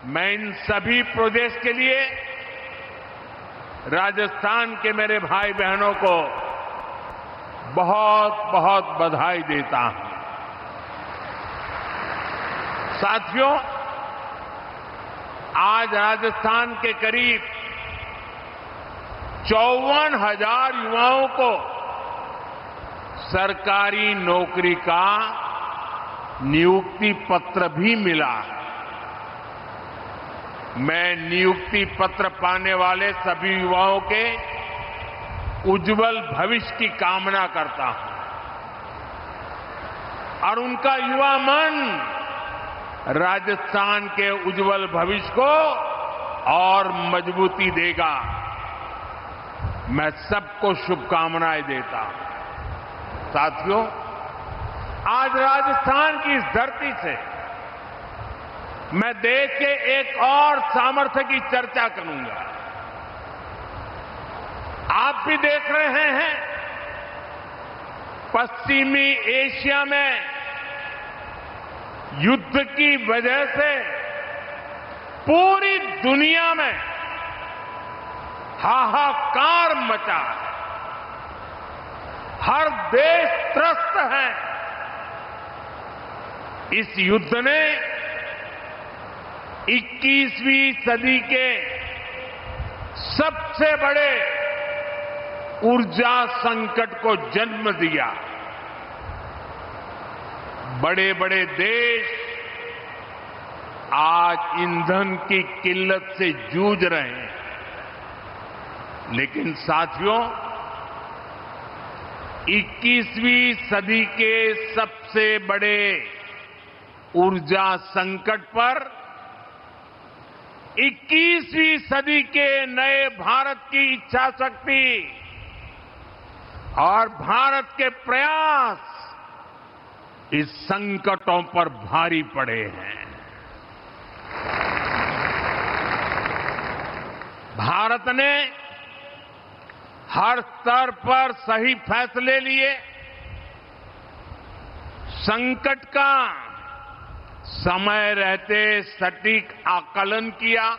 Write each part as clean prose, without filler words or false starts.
मैं इन सभी प्रोजेक्ट्स के लिए राजस्थान के मेरे भाई बहनों को बहुत बहुत बधाई देता हूं। साथियों, आज राजस्थान के करीब 54,000 युवाओं को सरकारी नौकरी का नियुक्ति पत्र भी मिला है। मैं नियुक्ति पत्र पाने वाले सभी युवाओं के उज्जवल भविष्य की कामना करता हूं और उनका युवा मन राजस्थान के उज्जवल भविष्य को और मजबूती देगा। मैं सबको शुभकामनाएं देता हूं। साथियों, आज राजस्थान की इस धरती से मैं देश के एक और सामर्थ्य की चर्चा करूंगा। आप भी देख रहे हैं, पश्चिमी एशिया में युद्ध की वजह से पूरी दुनिया में हाहाकार मचा है। हर देश त्रस्त है। इस युद्ध ने 21वीं सदी के सबसे बड़े ऊर्जा संकट को जन्म दिया। बड़े बड़े देश आज ईंधन की किल्लत से जूझ रहे हैं। लेकिन साथियों, 21वीं सदी के सबसे बड़े ऊर्जा संकट पर 21वीं सदी के नए भारत की इच्छा शक्ति और भारत के प्रयास इस संकटों पर भारी पड़े हैं। भारत ने हर स्तर पर सही फैसले लिए, संकट का समय रहते सटीक आकलन किया,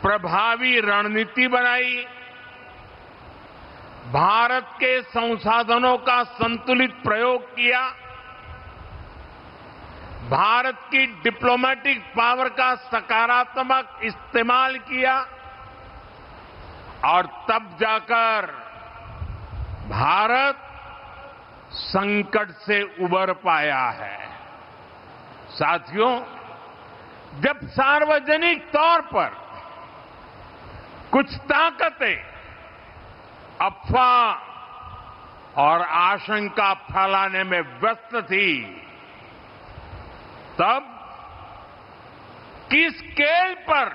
प्रभावी रणनीति बनाई, भारत के संसाधनों का संतुलित प्रयोग किया, भारत की डिप्लोमेटिक पावर का सकारात्मक इस्तेमाल किया और तब जाकर भारत संकट से उबर पाया है। साथियों, जब सार्वजनिक तौर पर कुछ ताकतें अफवाह और आशंका फैलाने में व्यस्त थी, तब किस स्केल पर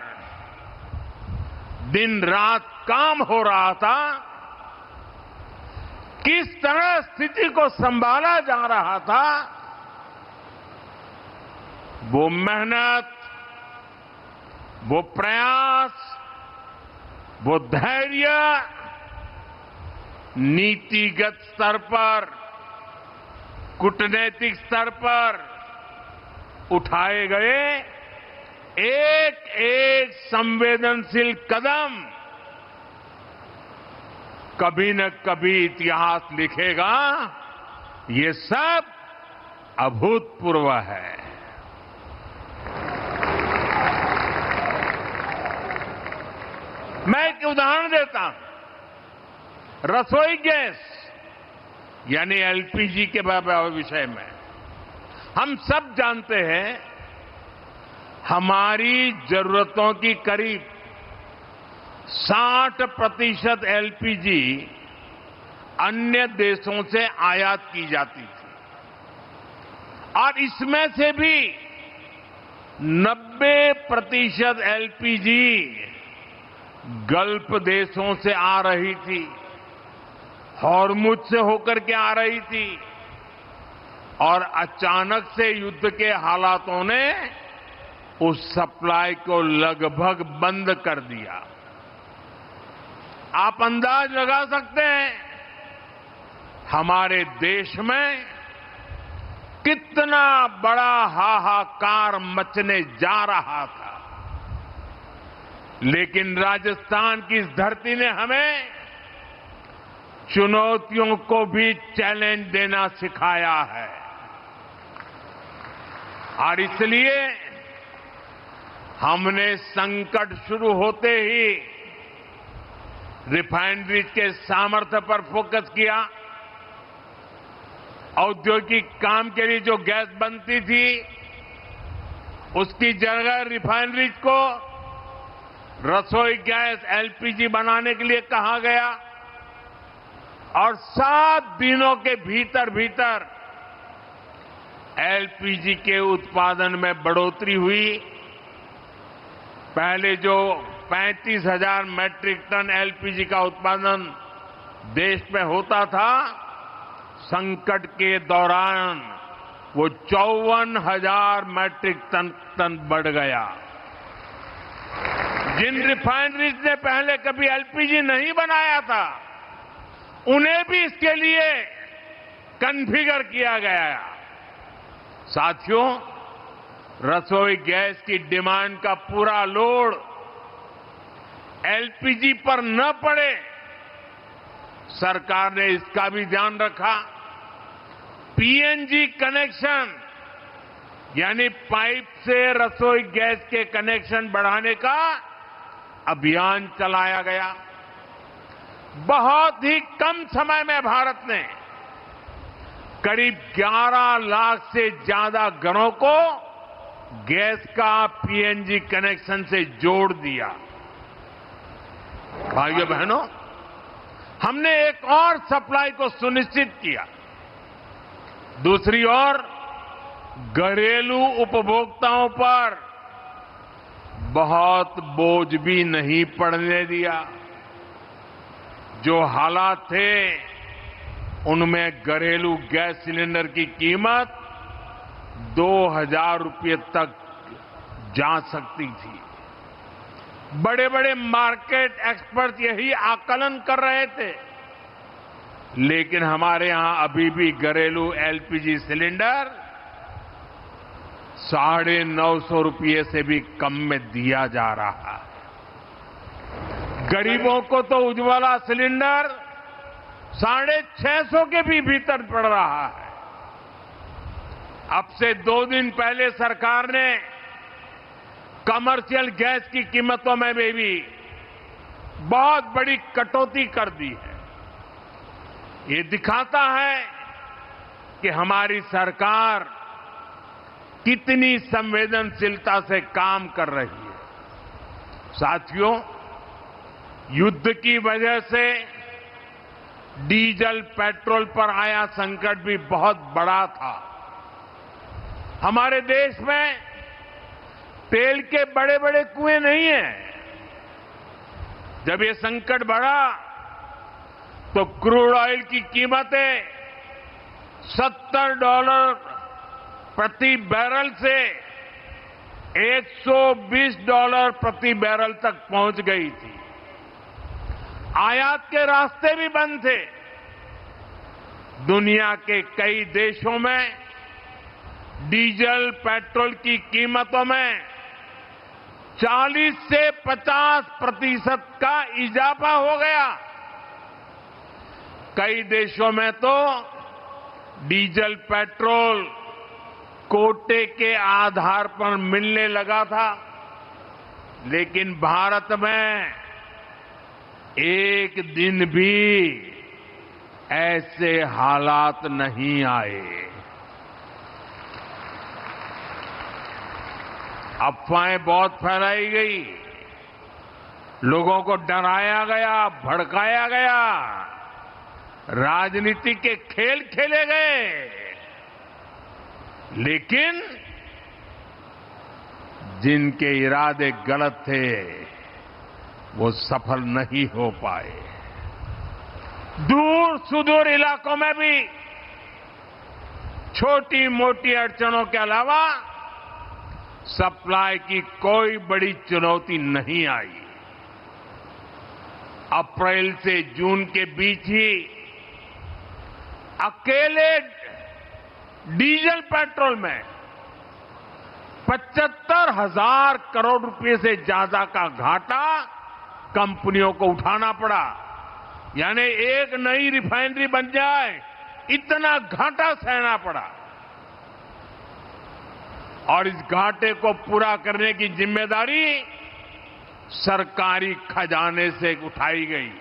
दिन रात काम हो रहा था, किस तरह स्थिति को संभाला जा रहा था, वो मेहनत, वो प्रयास, वो धैर्य नीतिगत स्तर पर, कूटनैतिक स्तर पर उठाए गए एक एक संवेदनशील कदम कभी न कभी इतिहास लिखेगा। ये सब अभूतपूर्व है। मैं एक उदाहरण देता हूं। रसोई गैस यानी एलपीजी के विषय में हम सब जानते हैं, हमारी जरूरतों की करीब 60% एलपीजी अन्य देशों से आयात की जाती थी और इसमें से भी 90% एलपीजी गल्फ देशों से आ रही थी, हॉर्मुज से होकर के आ रही थी और अचानक से युद्ध के हालातों ने उस सप्लाई को लगभग बंद कर दिया। आप अंदाज लगा सकते हैं, हमारे देश में कितना बड़ा हाहाकार मचने जा रहा था। लेकिन राजस्थान की इस धरती ने हमें चुनौतियों को भी चैलेंज देना सिखाया है और इसलिए हमने संकट शुरू होते ही रिफाइनरीज के सामर्थ्य पर फोकस किया। औद्योगिक काम के लिए जो गैस बनती थी उसकी जगह रिफाइनरीज को रसोई गैस एलपीजी बनाने के लिए कहा गया और 7 दिनों के भीतर भीतर एलपीजी के उत्पादन में बढ़ोतरी हुई। पहले जो 35,000 मैट्रिक टन एलपीजी का उत्पादन देश में होता था, संकट के दौरान वो 54,000 मैट्रिक टन बढ़ गया। जिन रिफाइनरीज ने पहले कभी एलपीजी नहीं बनाया था, उन्हें भी इसके लिए कॉन्फ़िगर किया गया। साथियों, रसोई गैस की डिमांड का पूरा लोड एलपीजी पर न पड़े, सरकार ने इसका भी ध्यान रखा। पीएनजी कनेक्शन यानी पाइप से रसोई गैस के कनेक्शन बढ़ाने का अभियान चलाया गया। बहुत ही कम समय में भारत ने करीब 11 लाख से ज्यादा घरों को गैस का पीएनजी कनेक्शन से जोड़ दिया। भाइयों बहनों, हमने एक और सप्लाई को सुनिश्चित किया। दूसरी ओर घरेलू उपभोक्ताओं पर बहुत बोझ भी नहीं पड़ने दिया। जो हालात थे उनमें घरेलू गैस सिलेंडर की कीमत 2,000 रुपये तक जा सकती थी। बड़े बड़े मार्केट एक्सपर्ट यही आकलन कर रहे थे, लेकिन हमारे यहां अभी भी घरेलू एलपीजी सिलेंडर 950 रुपये से भी कम में दिया जा रहा है। गरीबों को तो उज्ज्वला सिलेंडर 650 के भी भीतर पड़ रहा है। अब से 2 दिन पहले सरकार ने कमर्शियल गैस की कीमतों में भी बहुत बड़ी कटौती कर दी है। ये दिखाता है कि हमारी सरकार कितनी संवेदनशीलता से काम कर रही है। साथियों, युद्ध की वजह से डीजल पेट्रोल पर आया संकट भी बहुत बड़ा था। हमारे देश में तेल के बड़े बड़े कुएं नहीं हैं। जब ये संकट बढ़ा तो क्रूड ऑयल की कीमतें $70 प्रति बैरल से $120 प्रति बैरल तक पहुंच गई थी। आयात के रास्ते भी बंद थे। दुनिया के कई देशों में डीजल पेट्रोल की कीमतों में 40 से 50% का इजाफा हो गया। कई देशों में तो डीजल पेट्रोल कोटे के आधार पर मिलने लगा था, लेकिन भारत में एक दिन भी ऐसे हालात नहीं आए। अफवाहें बहुत फैलाई गई, लोगों को डराया गया, भड़काया गया, राजनीति के खेल खेले गए, लेकिन जिनके इरादे गलत थे वो सफल नहीं हो पाए। दूर सुदूर इलाकों में भी छोटी मोटी अड़चनों के अलावा सप्लाई की कोई बड़ी चुनौती नहीं आई। अप्रैल से जून के बीच ही अकेले डीजल पेट्रोल में 75,000 करोड़ रुपए से ज्यादा का घाटा कंपनियों को उठाना पड़ा। यानी एक नई रिफाइनरी बन जाए इतना घाटा सहना पड़ा। और इस घाटे को पूरा करने की जिम्मेदारी सरकारी खजाने से उठाई गई।